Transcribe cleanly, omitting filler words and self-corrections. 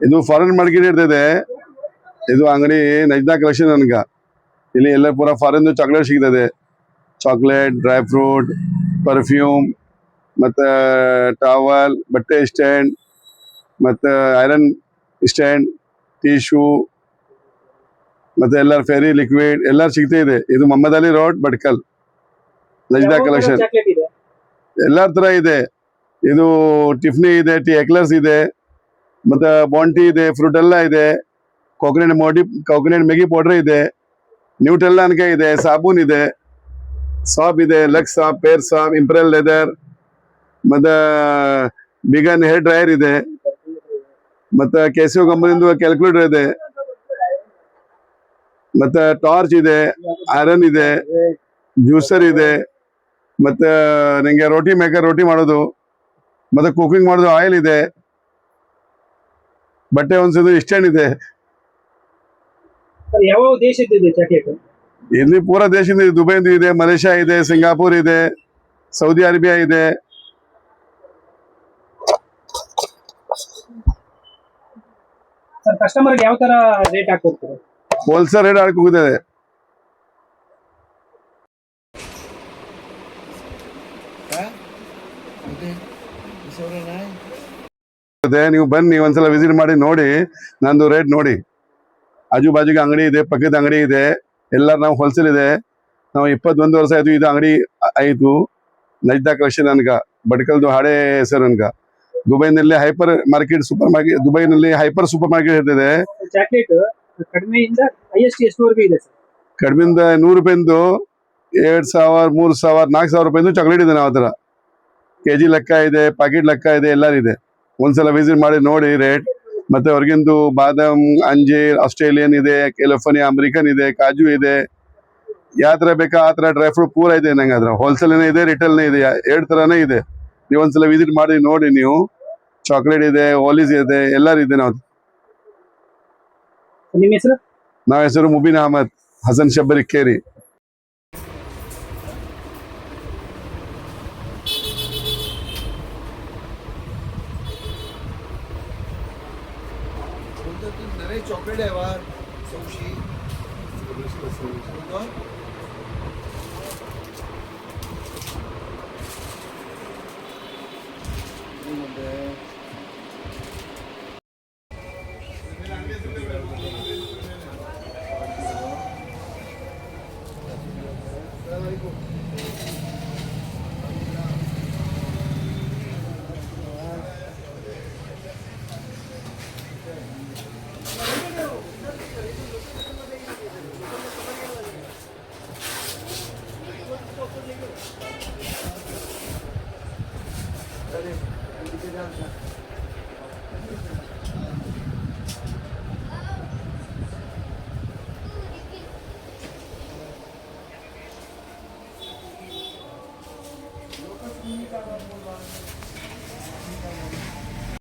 ಇದು foreign market ಇರ್ತದೆ. ಇದು ಅಂಗಡಿ ನಜ್ದಾ ಕಲೆಕ್ಷನ್ ಅನ್ಕ. ಇಲ್ಲಿ ಎಲ್ಲ ಪೂರ ಫಾರಿನ್ ಚಾಕ್ಲೇಟ್ ಸಿಗ್ತದೆ. ಚಾಕ್ಲೇಟ್, ಡ್ರೈ ಫ್ರೂಟ್, ಪರ್ಫ್ಯೂಮ್, ಮತ್ತೆ ಟವಲ್, ಬಟ್ಟೆ ಸ್ಟ್ಯಾಂಡ್, ಮತ್ತೆ ಐರನ್ ಸ್ಟ್ಯಾಂಡ್, ಟಿಶ್ಯೂ, ಮತ್ತೆ ಎಲ್ಲ ಫೇರಿ ಲಿಕ್ವಿಡ್ ಎಲ್ಲ ಸಿಗ್ತಾ ಇದೆ. ಇದು ಮೊಹಮ್ಮದ್ ಅಲಿ ರೋಡ್, ಭಟ್ಕಲ್, ನಜ್ದಾ ಕಲೆಕ್ಷನ್. ಎಲ್ಲಾ ತರ ಇದೆ. ಇದು ಟಿಫ್ನಿ ಇದೆ, ಟೀ ಎಕ್ಲರ್ಸ್ ಇದೆ, ಮತ್ತೆ ಬಾಂಟಿ ಇದೆ, ಫ್ರೂಟ್ ಎಲ್ಲ ಇದೆ, ಕೋಕೋನಟ್ ಮ್ಯಾಗಿ ಪೌಡರ್ ಇದೆ, ನ್ಯೂಟ್ರೆಲ್ಲಾ ಅನ್ಕ ಇದೆ, ಸಾಬೂನ್ ಇದೆ, ಸಾಪ್ ಇದೆ, ಲಕ್ಸ್ ಸಾಪ್, ಪೇರ್ ಸಾಪ್, ಇಂಪ್ರೆಲ್ ಲೆದರ್, ಮತ್ತೆ ಬಿಗನ್ ಹೇರ್ ಡ್ರೈಯರ್ ಇದೆ, ಮತ್ತೆ ಕೆಸಿಒ ಕಂಪನಿದು ಕ್ಯಾಲ್ಕುಲೇಟರ್ ಇದೆ, ಮತ್ತೆ ಟಾರ್ಚ್ ಇದೆ, ಐರನ್ ಇದೆ, ಜ್ಯೂಸರ್ ಇದೆ, ಮತ್ತೆ ನಿಂಗೆ ರೋಟಿ ಮೇಕರ್, ರೋಟಿ ಮಾಡೋದು, ಮತ್ತೆ ಕುಕಿಂಗ್ ಮಾಡೋದು ಆಯಿಲ್ ಇದೆ, ಬಟ್ಟೆ ಹೊಂದಿಸೋದು ಸ್ಟ್ಯಾಂಡ್ ಇದೆ. ಯಾವ ದೇಶದ್ದು ಚಾಕ್ಲೇಟ್? ಇಲ್ಲಿ ಪೂರಾ ದೇಶದಿಂದ ಇದೆ. ದುಬೈದು ಇದೆ, ಮಲೇಷ್ಯಾ ಇದೆ, ಸಿಂಗಾಪುರ್ ಇದೆ, ಸೌದಿ ಅರೇಬಿಯಾ ಇದೆ. ಸರ್ ಕಸ್ಟಮರ್ಗೆ ಯಾವ ತರ ರೇಟ್ ಹಾಕೊಡ್ತೀರಾ? ಹೋಲ್ಸೇಲ್ ರೇಟ್ ಹಾಕೋಗಿದೆ. ನೀವು ಬನ್ನಿ, ಒಂದ್ಸಲ ವಿಸಿಟ್ ಮಾಡಿ ನೋಡಿ, ನಂದು ರೇಟ್ ನೋಡಿ. ಆಜು ಬಾಜುಗೆ ಅಂಗಡಿ ಇದೆ, ಪಕ್ಕದ ಅಂಗಡಿ ಇದೆ, ಎಲ್ಲ ನಾವು ಹೋಲ್ಸೇಲ್ ಇದೆ. ನಾವು 21 ವರ್ಷ ಆಯ್ತು ಇದು ಅಂಗಡಿ ಆಯ್ತು. ನಜ್ದಾ ಕಲೆಕ್ಷನ್ ಅನ್ಕ, ಭಟ್ಕಲ್ದು ಹಾಡೇ ಹೆಸರು ಅನ್ಕ. ದುಬೈನಲ್ಲಿ ಹೈಪರ್ ಮಾರ್ಕೆಟ್, ಸೂಪರ್ ಮಾರ್ಕೆಟ್, ದುಬೈನಲ್ಲಿ ಹೈಪರ್ ಸೂಪರ್ ಮಾರ್ಕೆಟ್ ಇರ್ತದೆ. ಚಾಕ್ಲೇಟ್ ಕಡಿಮೆಯಿಂದ ಹೈಯೆಸ್ಟ್ ಎಷ್ಟುವರೆಗೂ ಇದೆ ಸರ್? ಕಡಿಮೆಯಿಂದ 100 ರೂಪಾಯಿಂದ 2,000, 3,000, 4,000 ರೂಪಾಯಿಂದ ಚಾಕ್ಲೇಟ್ ಇದೆ. ನಾವು ಹತ್ರ ಕೆಜಿ ಲೆಕ್ಕ ಇದೆ, ಪ್ಯಾಕೆಟ್ ಲೆಕ್ಕ ಇದೆ, ಎಲ್ಲರೂ ಇದೆ. ಒಂದ್ಸಲ ವಿಸಿಟ್ ಮಾಡಿ ನೋಡಿ ರೇಟ್. ಮತ್ತೆ ಹೊರಗಿಂದು ಬಾದಾಮ್, ಅಂಜೀರ್, ಆಸ್ಟ್ರೇಲಿಯನ್ ಇದೆ, ಕ್ಯಾಲಿಫೋರ್ನಿಯಾ ಅಮೆರಿಕನ್ ಇದೆ, ಕಾಜು ಇದೆ, ಯಾವ ತರ ಬೇಕಾ ಆ ತರ ಡ್ರೈ ಫ್ರೂಟ್ ಪೂರ ಇದೆ ನಂಗೆ. ಅದ್ರ ಹೋಲ್ಸೇಲ್ನೇ ಇದೆ, ರಿಟೇಲ್ನೇ ಇದೆ, 2 ತರನೇ ಇದೆ. ನೀವು ಒಂದ್ಸಲ ವಿಸಿಟ್ ಮಾಡಿ ನೋಡಿ. ನೀವು ಚಾಕ್ಲೇಟ್ ಇದೆ, ಓಲಿಸ್ ಇದೆ, ಎಲ್ಲರೂ ಇದೆ. ನಾವು ನಿಮ್ಮ ಹೆಸರು? ನಮ್ಮ ಹೆಸರು ಮುಬೀನ್ ಅಹಮದ್, ಹಸನ್ ಶಬ್ಬರಿ ಕೇರಿ. चॉकलेट आहे वा सौशी